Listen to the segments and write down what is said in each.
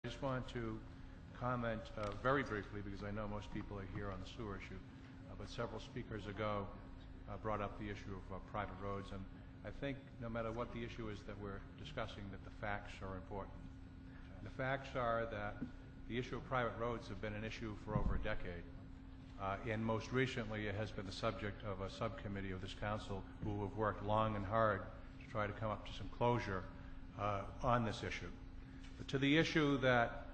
I just want to comment very briefly, because I know most people are here on the sewer issue, but several speakers ago brought up the issue of private roads, and I think no matter what the issue is that we're discussing, that the facts are important. The facts are that the issue of private roads have been an issue for over a decade, and most recently it has been the subject of a subcommittee of this council who have worked long and hard to try to come up to some closure on this issue. But to the issue that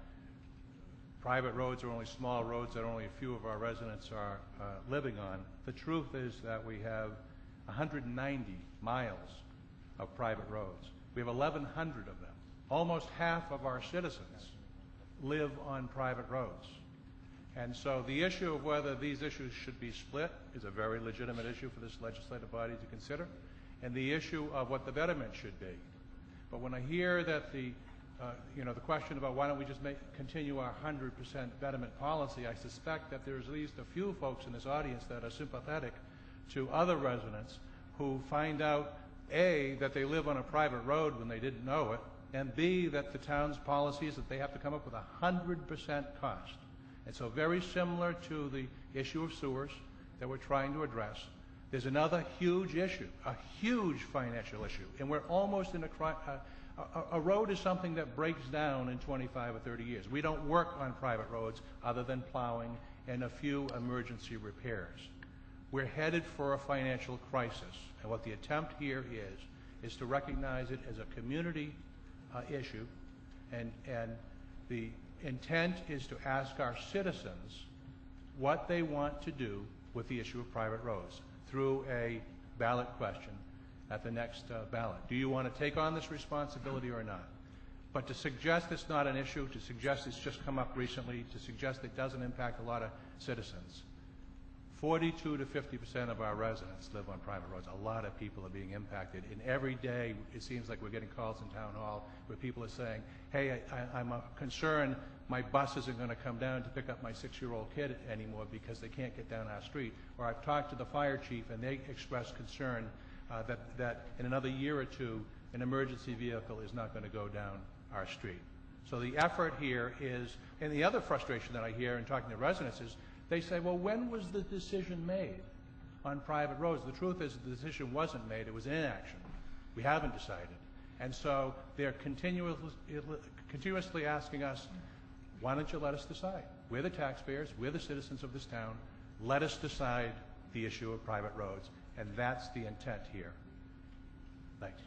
private roads are only small roads that only a few of our residents are living on, the truth is that we have 190 miles of private roads. We have 1,100 of them. Almost half of our citizens live on private roads. And so the issue of whether these issues should be split is a very legitimate issue for this legislative body to consider, and the issue of what the betterment should be. But when I hear that the question about why don't we just continue our 100% betterment policy, I suspect that there's at least a few folks in this audience that are sympathetic to other residents who find out, A, that they live on a private road when they didn't know it, and B, that the town's policy is that they have to come up with 100% cost. And so very similar to the issue of sewers that we're trying to address, there's another huge issue, a huge financial issue, and we're almost in a road is something that breaks down in 25 or 30 years. We don't work on private roads other than plowing and a few emergency repairs. We're headed for a financial crisis, and what the attempt here is to recognize it as a community issue, and the intent is to ask our citizens what they want to do with the issue of private roads through a ballot question at the next ballot. Do you want to take on this responsibility or not? But to suggest it's not an issue, to suggest it's just come up recently, to suggest it doesn't impact a lot of citizens, 42 to 50% of our residents live on private roads. A lot of people are being impacted, and every day it seems like we're getting calls in town hall where people are saying, hey, I'm concerned my bus isn't going to come down to pick up my 6-year-old kid anymore because they can't get down our street. Or I've talked to the fire chief and they expressed concern that in another year or two an emergency vehicle is not going to go down our street. So the effort here is, and the other frustration that I hear in talking to residents is, they say, well, when was the decision made on private roads? The truth is the decision wasn't made. It was inaction. We haven't decided. And so they're continuously asking us, why don't you let us decide? We're the taxpayers. We're the citizens of this town. Let us decide the issue of private roads. And that's the intent here. Thanks.